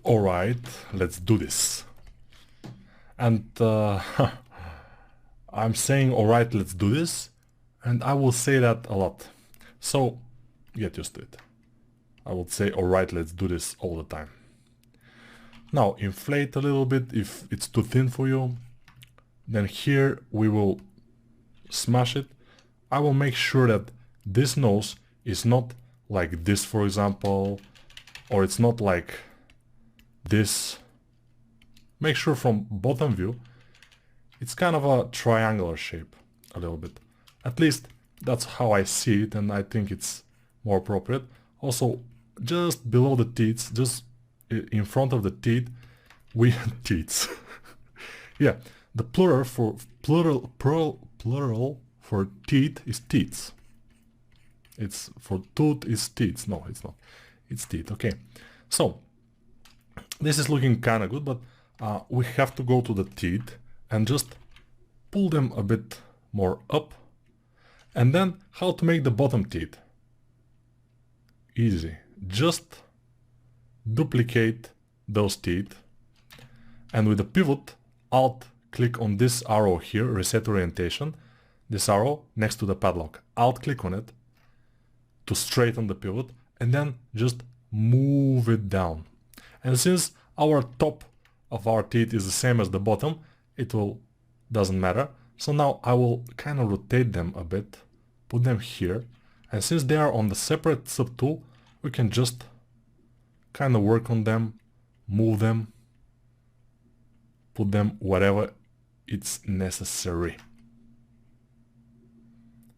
Alright, let's do this. And I'm saying alright, let's do this, and I will say that a lot. So get used to it. I would say alright, let's do this all the time. Now inflate a little bit if it's too thin for you. Then here we will smash it. I will make sure that this nose is not like this, for example, or it's not like this. Make sure from bottom view it's kind of a triangular shape a little bit. At least that's how I see it, and I think it's more appropriate. Also, just below the teeth, just in front of the teeth, we teeth. Yeah, the plural for teeth is teeth. It's for tooth is teeth. No, it's not. It's teeth. Okay. So this is looking kind of good, but we have to go to the teeth and just pull them a bit more up. And then how to make the bottom teeth? Easy. Just duplicate those teeth, and with the pivot, Alt click on this arrow here, reset orientation, this arrow next to the padlock. Alt click on it to straighten the pivot, and then just move it down. And since our top of our teeth is the same as the bottom, it doesn't matter. So now I will kind of rotate them a bit, put them here, and since they are on the separate subtool, we can just kind of work on them, move them, put them wherever it's necessary.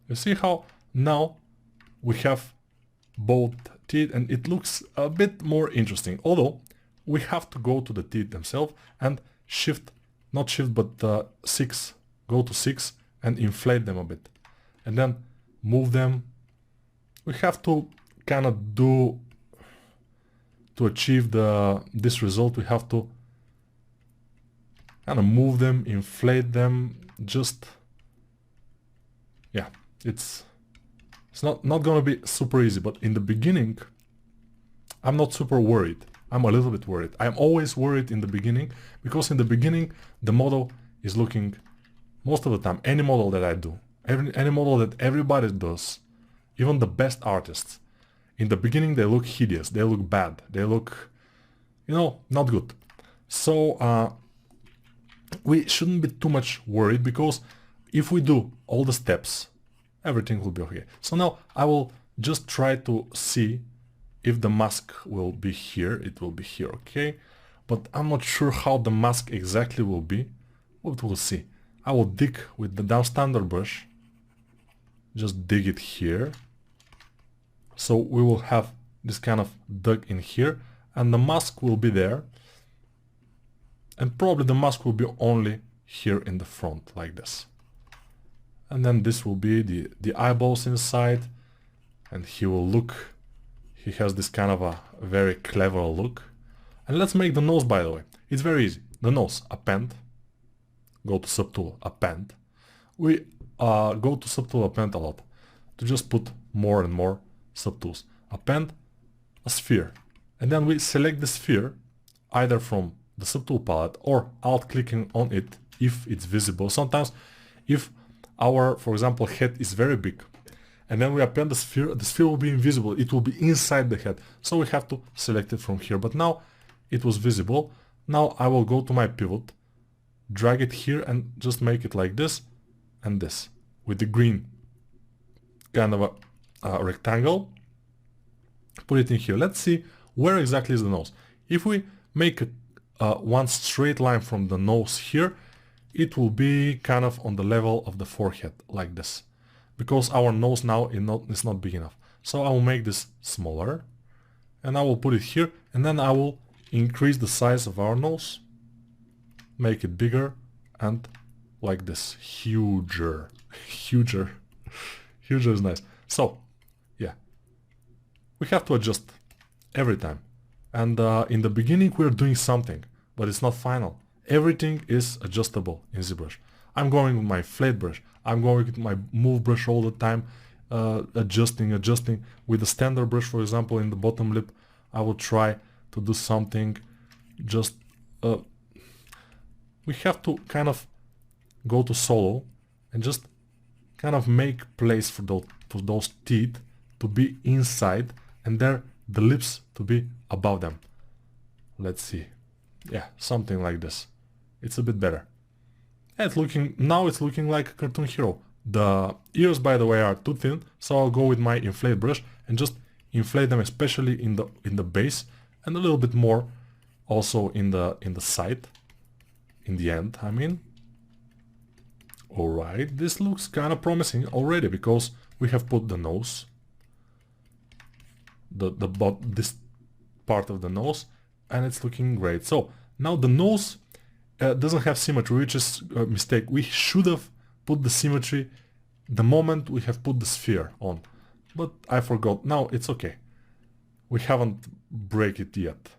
You see how now we have both teeth and it looks a bit more interesting, although we have to go to the teeth themselves and go to 6 and inflate them a bit, and then move them. We have to kind of to achieve this result, we have to kind of move them, inflate them, just, yeah, it's not gonna be super easy, but in the beginning I'm not super worried. I'm a little bit worried. I'm always worried in the beginning, because in the beginning the model is looking, most of the time, any model that I do, any model that everybody does, even the best artists, in the beginning they look hideous, they look bad, they look, you know, not good. So we shouldn't be too much worried, because if we do all the steps, everything will be okay. So now I will just try to see if the mask will be here. It will be here, okay? But I'm not sure how the mask exactly will be, but we'll see. I will dig with the down standard brush, just dig it here. So we will have this kind of dug in here, and the mask will be there. And probably the mask will be only here in the front, like this. And then this will be the eyeballs inside, and he has this kind of a very clever look. And let's make the nose, by the way. It's very easy. The nose, append, go to subtool, append. We go to subtool, append a lot, to just put more and more subtools. Append a sphere, and then we select the sphere either from the subtool palette or alt clicking on it if it's visible. Sometimes if our, for example, head is very big, and then we append the sphere will be invisible, it will be inside the head, so we have to select it from here. But now it was visible. Now I will go to my pivot, drag it here, and just make it like this and this, with the green kind of a rectangle. Put it in here. Let's see where exactly is the nose. If we make one straight line from the nose here, it will be kind of on the level of the forehead, like this, because our nose now is not big enough. So I will make this smaller, and I will put it here, and then I will increase the size of our nose, make it bigger, and like this, huger. Huger is nice. So yeah, we have to adjust every time, and in the beginning we're doing something, but it's not final. Everything is adjustable in ZBrush. I'm going with my inflate brush, I'm going with my move brush all the time, adjusting. With the standard brush, for example, in the bottom lip, I will try to do something just we have to kind of go to solo and just kind of make place for those teeth to be inside and there the lips to be above them. Let's see. Yeah, something like this. It's a bit better. And now it's looking like a cartoon hero. The ears, by the way, are too thin, so I'll go with my inflate brush and just inflate them, especially in the base, and a little bit more also in the side, in the end, I mean. Alright, this looks kind of promising already because we have put the nose, this part of the nose, and it's looking great. So now the nose doesn't have symmetry, which is a mistake. We should have put the symmetry the moment we have put the sphere on, but I forgot. Now it's okay. We haven't break it yet.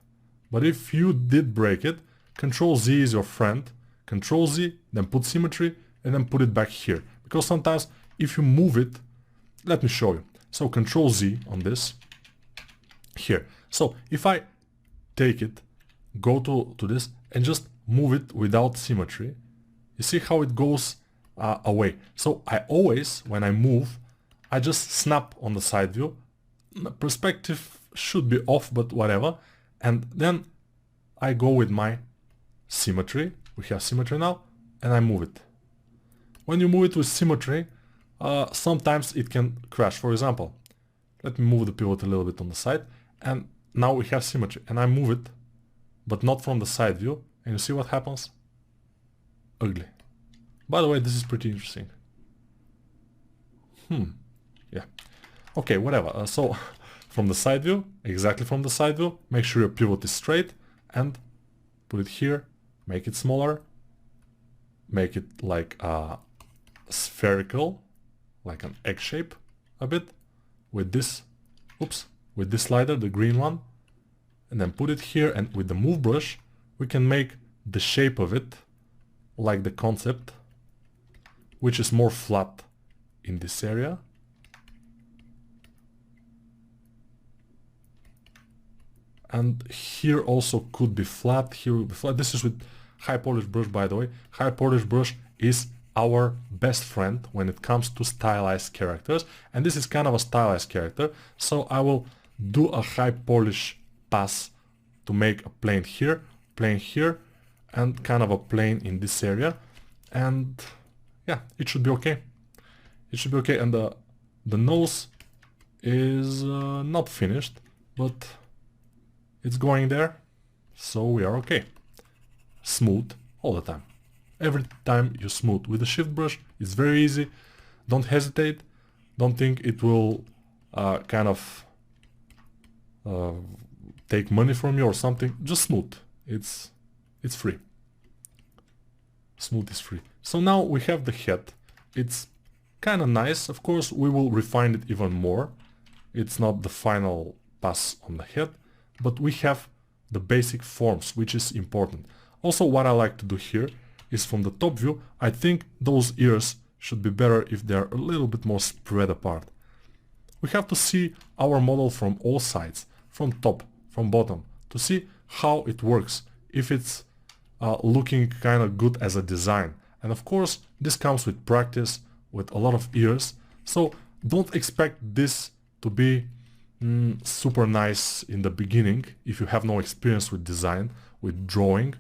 But if you did break it, Control Z is your friend. Control Z, then put symmetry, and then put it back here. Because sometimes if you move it, let me show you. So Control Z on this, here. So if I take it, go to this, and just move it without symmetry, you see how it goes away. So I always, when I move, I just snap on the side view. The perspective should be off, but whatever. And then I go with my symmetry. We have symmetry now, and I move it. When you move it with symmetry, sometimes it can crash. For example, let me move the pivot a little bit on the side, and now we have symmetry. And I move it, but not from the side view. And you see what happens? Ugly. By the way, this is pretty interesting. Yeah. Okay, whatever. So from the side view, exactly from the side view, make sure your pivot is straight and put it here, make it smaller, make it like spherical, like an egg shape a bit with this, with this slider, the green one, and then put it here, and with the move brush we can make the shape of it like the concept, which is more flat in this area. And here also could be flat, here will be flat. This is with high polish brush, by the way. High polish brush is our best friend when it comes to stylized characters, and this is kind of a stylized character, so I will do a high polish pass to make a plane here, and kind of a plane in this area, and yeah, it should be okay. It should be okay. And the nose is not finished, but it's going there, so we are okay. Smooth all the time. Every time you smooth with the shift brush, it's very easy. Don't hesitate. Don't think it will kind of take money from you or something. Just smooth. It's free. Smooth is free. So now we have the head. It's kind of nice. Of course, we will refine it even more. It's not the final pass on the head, but we have the basic forms, which is important. Also, what I like to do here is from the top view, I think those ears should be better if they're a little bit more spread apart. We have to see our model from all sides, from top, from bottom, to see how it works, if it's looking kind of good as a design. And of course, this comes with practice, with a lot of ears, so don't expect this to be super nice in the beginning if you have no experience with design, with drawing.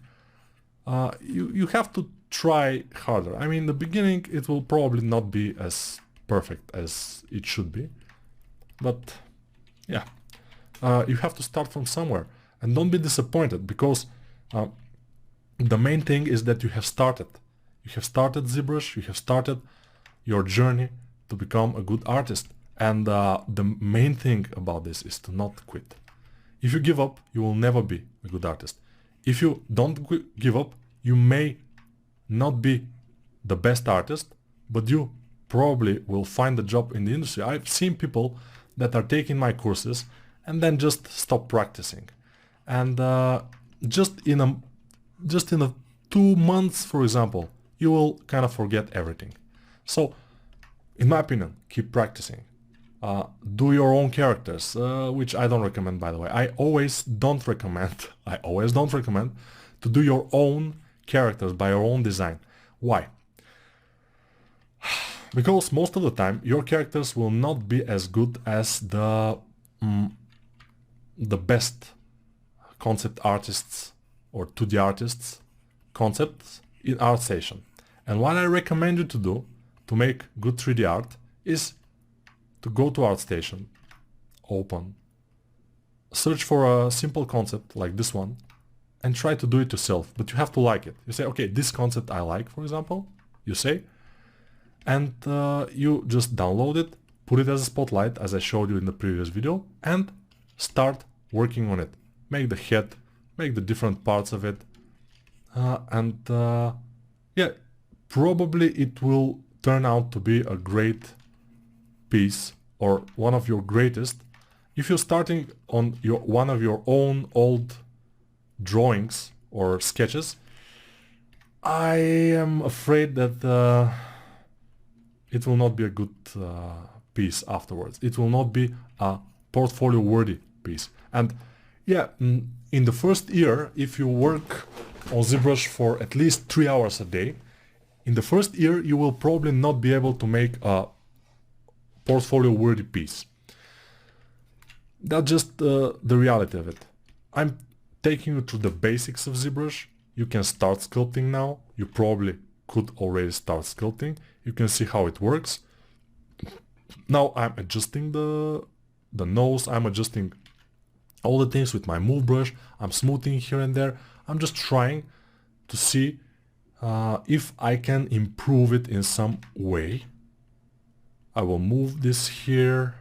You have to try harder. I mean, in the beginning it will probably not be as perfect as it should be, but yeah, you have to start from somewhere, and don't be disappointed, because the main thing is that you have started. You have started ZBrush, you have started your journey to become a good artist, and the main thing about this is to not quit. If you give up, you will never be a good artist. If you don't give up, you may not be the best artist, but you probably will find a job in the industry. I've seen people that are taking my courses and then just stop practicing, and just in a 2 months, for example, you will kind of forget everything. So in my opinion, keep practicing. do your own characters, which I don't recommend, by the way. I always don't recommend to do your own characters by your own design. Why? Because most of the time your characters will not be as good as the best concept artists or 2D artists concepts in ArtStation. And what I recommend you to do to make good 3D art is to go to ArtStation, open, search for a simple concept like this one, and try to do it yourself. But you have to like it. You say, okay, this concept I like, for example, you say, and you just download it, put it as a spotlight, as I showed you in the previous video, and start working on it. Make the head, make the different parts of it, yeah, probably it will turn out to be a great piece or one of your greatest. If you're starting on one of your own old drawings or sketches, I am afraid that it will not be a good piece afterwards. It will not be a portfolio worthy piece. And yeah, in the first year, if you work on ZBrush for at least 3 hours a day, in the first year you will probably not be able to make a portfolio worthy piece. That's just the reality of it. I'm taking you through the basics of ZBrush. You can start sculpting now. You probably could already start sculpting. You can see how it works. Now I'm adjusting the nose, I'm adjusting all the things with my move brush, I'm smoothing here and there. I'm just trying to see if I can improve it in some way. I will move this here.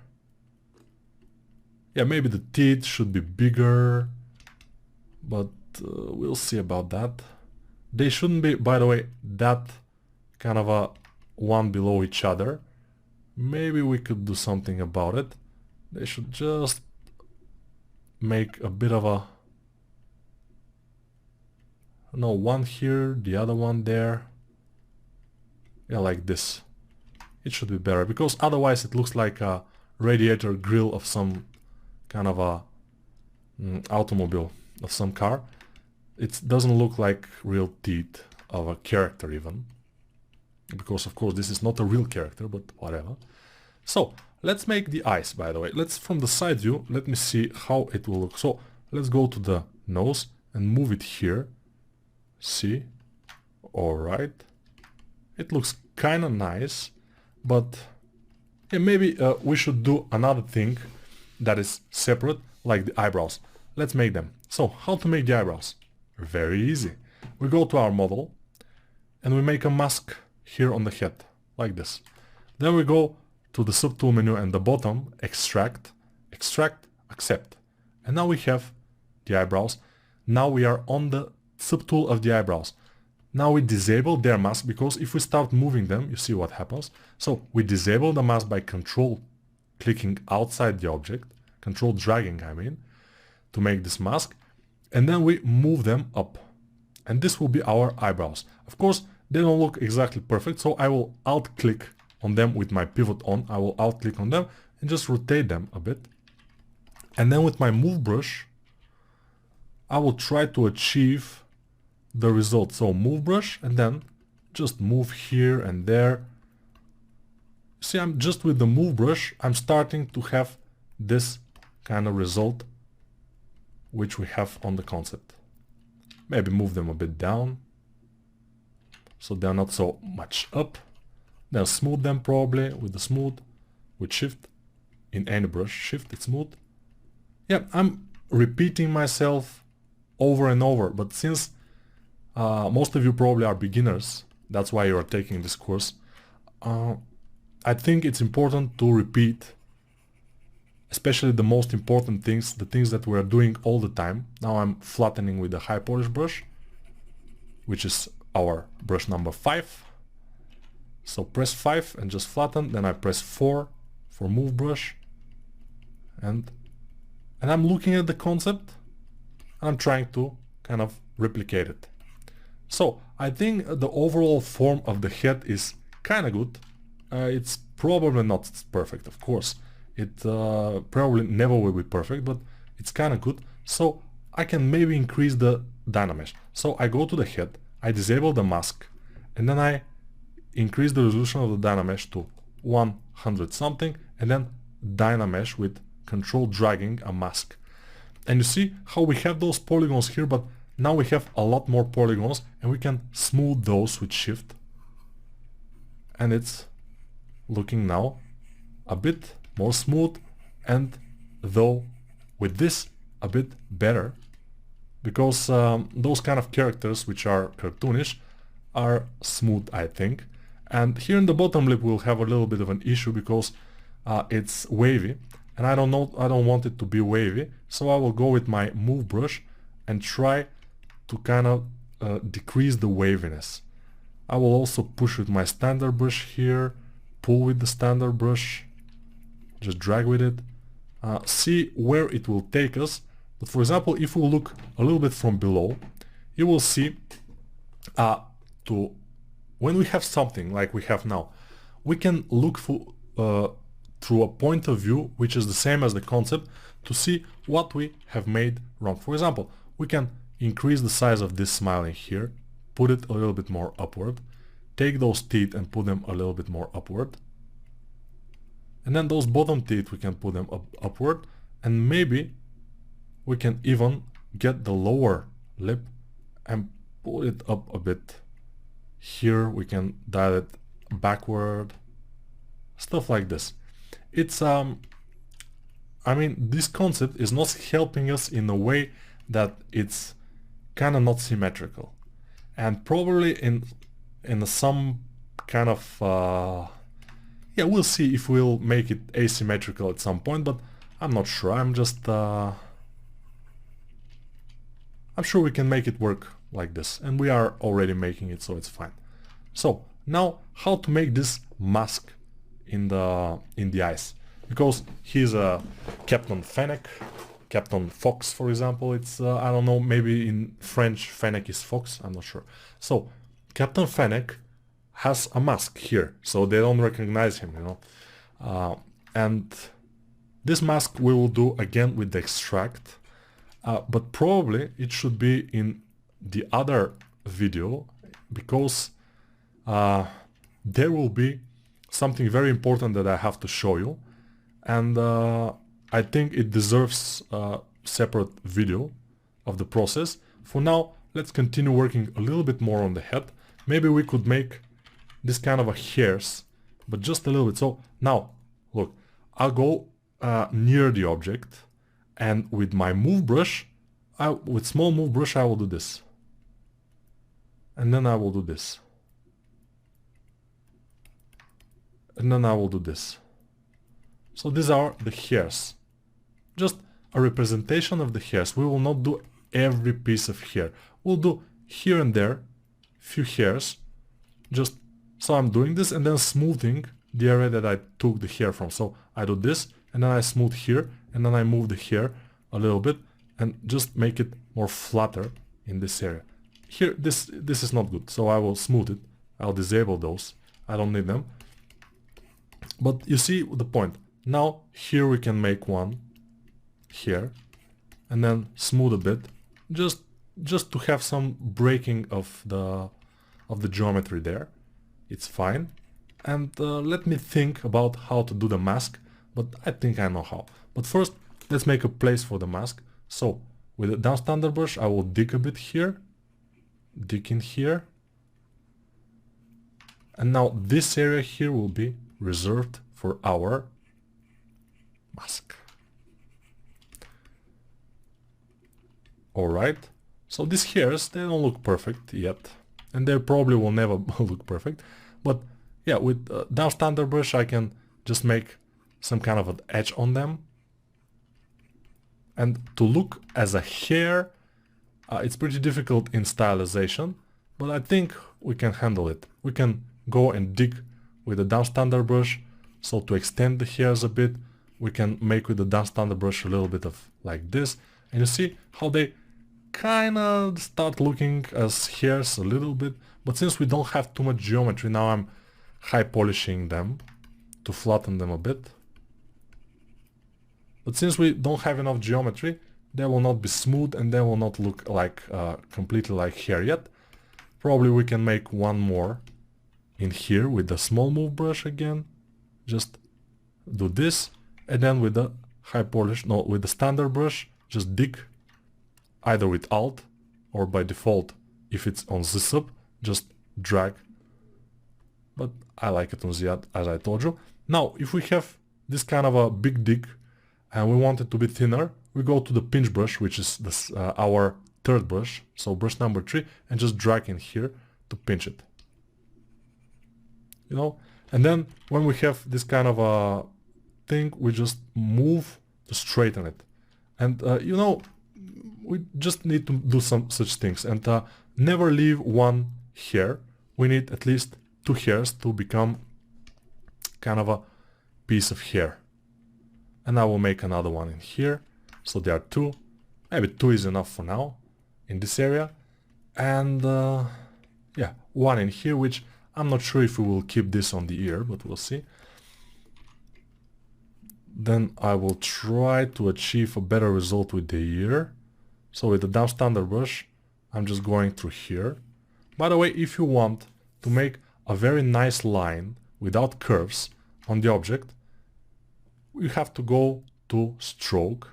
Yeah, maybe the teeth should be bigger, but we'll see about that. They shouldn't be, by the way, that kind of a one below each other. Maybe we could do something about it. They should just make a bit of a, no, one here, the other one there. Yeah, like this. It should be better, because otherwise it looks like a radiator grill of some kind of a automobile, of some car. It doesn't look like real teeth of a character even, because of course this is not a real character, but whatever. So let's make the eyes, by the way. Let's, from the side view, let me see how it will look. So let's go to the nose and move it here. See? Alright. It looks kind of nice, but yeah, maybe we should do another thing that is separate, like the eyebrows. Let's make them. So how to make the eyebrows? Very easy. We go to our model and we make a mask here on the head, like this. Then we go to the subtool menu and the bottom, extract, extract, accept. And now we have the eyebrows. Now we are on the subtool of the eyebrows. Now we disable their mask, because if we start moving them, you see what happens. So we disable the mask by control clicking outside the object, control dragging I mean, to make this mask. And then we move them up. And this will be our eyebrows. Of course, they don't look exactly perfect, so I will alt click on them with my pivot on. I will alt click on them and just rotate them a bit. And then with my move brush, I will try to achieve the result. So move brush and then just move here and there. See, I'm just with the move brush, I'm starting to have this kind of result which we have on the concept. Maybe move them a bit down so they're not so much up. Then smooth them probably with the smooth, with shift, in any brush, shift, it's smooth. Yeah, I'm repeating myself over and over, but since most of you probably are beginners, that's why you are taking this course, I think it's important to repeat, especially the most important things, the things that we're doing all the time. Now I'm flattening with the high polish brush, which is our brush number 5. So press 5 and just flatten, then I press 4 for move brush, and I'm looking at the concept and I'm trying to kind of replicate it. So I think the overall form of the head is kind of good. It's probably not perfect, of course. It probably never will be perfect, but it's kind of good. So I can maybe increase the Dynamesh. So I go to the head, I disable the mask, and then I increase the resolution of the Dynamesh to 100 something, and then Dynamesh with control dragging a mask. And you see how we have those polygons here, but now we have a lot more polygons, and we can smooth those with shift. And it's looking now a bit more smooth, and though with this a bit better, because those kind of characters which are cartoonish are smooth, I think. And here in the bottom lip we'll have a little bit of an issue because it's wavy, and I don't want it to be wavy, so I will go with my move brush and try to kind of decrease the waviness. I will also push with my standard brush here, pull with the standard brush, just drag with it, see where it will take us. But for example, if we look a little bit from below, you will see when we have something like we have now, we can look through a point of view which is the same as the concept to see what we have made wrong. For example, we can increase the size of this smiling here, put it a little bit more upward, take those teeth and put them a little bit more upward, and then those bottom teeth we can put them upward, and maybe we can even get the lower lip and pull it up a bit. Here we can dial it backward, stuff like this. It's I mean, this concept is not helping us in a way that it's kind of not symmetrical, and probably in some kind of yeah, we'll see if we'll make it asymmetrical at some point, but I'm not sure. I'm just I'm sure we can make it work like this, and we are already making it, so it's fine. So now how to make this mask in the eyes, because he's a Captain Fennec, Captain Fox for example. It's I don't know, maybe in French Fennec is Fox, I'm not sure. So Captain Fennec has a mask here, so they don't recognize him, you know. And this mask we will do again with the extract, but probably it should be in the other video, because there will be something very important that I have to show you, and I think it deserves a separate video of the process. For now, let's continue working a little bit more on the head. Maybe we could make this kind of a hairs, but just a little bit. So now, look, I'll go near the object, and with my move brush, with small move brush, I will do this. And then I will do this. And then I will do this. So these are the hairs. Just a representation of the hairs. We will not do every piece of hair. We'll do here and there few hairs. Just so I'm doing this and then smoothing the area that I took the hair from. So I do this and then I smooth here, and then I move the hair a little bit and just make it more flatter in this area. Here, this is not good, so I will smooth it. I'll disable those. I don't need them. But you see the point. Now here we can make one here and then smooth a bit, just to have some breaking of the geometry there. It's fine. And let me think about how to do the mask, but I think I know how. But first, let's make a place for the mask. So with the down standard brush, I will dig a bit here, dig in here, and now this area here will be reserved for our mask. Alright, so these hairs, they don't look perfect yet, and they probably will never look perfect, but yeah, with down standard brush I can just make some kind of an edge on them, and to look as a hair, it's pretty difficult in stylization, but I think we can handle it. We can go and dig with the down standard brush, so to extend the hairs a bit, we can make with the down standard brush a little bit of like this, and you see how they kind of start looking as hairs a little bit, but since we don't have too much geometry, now I'm high polishing them to flatten them a bit. But since we don't have enough geometry, they will not be smooth and they will not look like completely like hair yet. Probably we can make one more in here with the small move brush again. Just do this, and then with the high polish, no, with the standard brush, just dig, either with Alt or by default, if it's on Z sub, just drag. But I like it on Z, as I told you. Now, if we have this kind of a big dig and we want it to be thinner, we go to the pinch brush, which is this, our third brush, so brush number 3, and just drag in here to pinch it. You know, and then when we have this kind of a thing, we just move to straighten it. And you know, we just need to do some such things, and never leave one hair. We need at least 2 hairs to become kind of a piece of hair. And I will make another one in here. So there are 2. Maybe 2 is enough for now in this area. And yeah, 1 in here, which I'm not sure if we will keep this on the ear, but we'll see. Then I will try to achieve a better result with the ear. So with the down standard brush, I'm just going through here. By the way, if you want to make a very nice line without curves on the object, you have to go to stroke,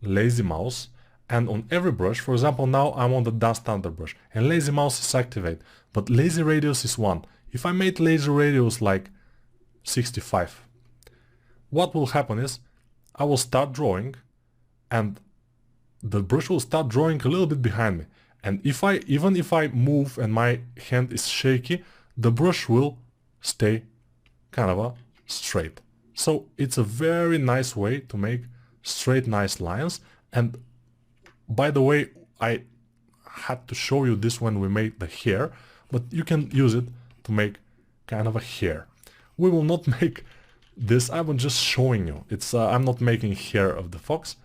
lazy mouse, and on every brush, for example, now I'm on the down standard brush and lazy mouse is activated, but lazy radius is 1. If I made lazy radius like 65, what will happen is I will start drawing and the brush will start drawing a little bit behind me. And even if I move and my hand is shaky, the brush will stay kind of straight. So it's a very nice way to make straight, nice lines. And by the way, I had to show you this when we made the hair, but you can use it to make kind of a hair. We will not make this, I'm just showing you. It's I'm not making hair of the fox.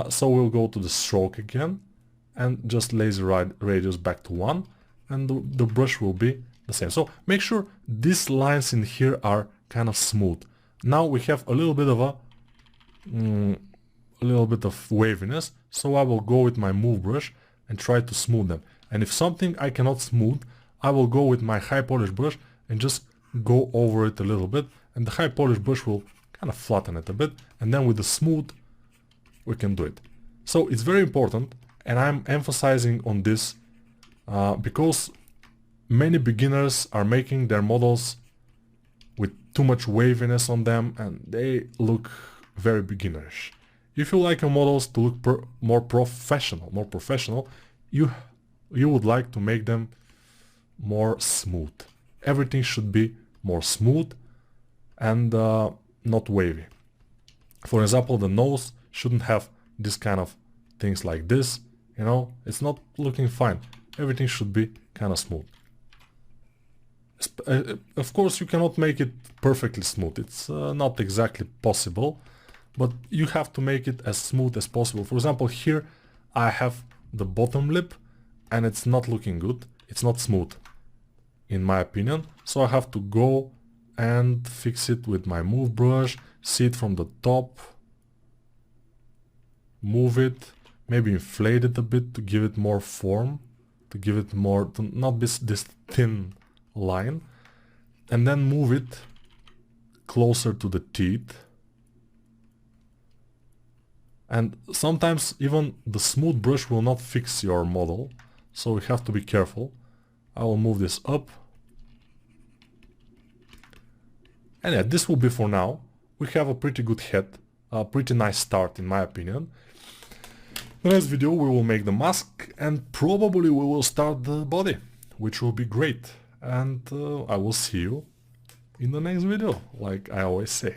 So we'll go to the stroke again and just lazy radius back to 1, and the brush will be the same. So make sure these lines in here are kind of smooth. Now we have a little bit of waviness, so I will go with my move brush and try to smooth them. And if something I cannot smooth, I will go with my high polish brush and just go over it a little bit, and the high polish brush will kind of flatten it a bit, and then with the smooth we can do it. So it's very important, and I'm emphasizing on this because many beginners are making their models with too much waviness on them and they look very beginnerish. If you like your models to look more professional, you would like to make them more smooth. Everything should be more smooth and not wavy. For example, the nose shouldn't have this kind of things like this, you know, it's not looking fine. Everything should be kind of smooth. Of course, you cannot make it perfectly smooth. It's not exactly possible, but you have to make it as smooth as possible. For example, here I have the bottom lip and it's not looking good. It's not smooth, in my opinion. So I have to go and fix it with my move brush, see it from the top, move it, maybe inflate it a bit to give it more form, to give it more, to not be this thin line, and then move it closer to the teeth. And sometimes even the smooth brush will not fix your model, so we have to be careful. I will move this up. And yeah, this will be for now. We have a pretty good head, a pretty nice start in my opinion. In the next video we will make the mask and probably we will start the body, which will be great. And I will see you in the next video, like I always say.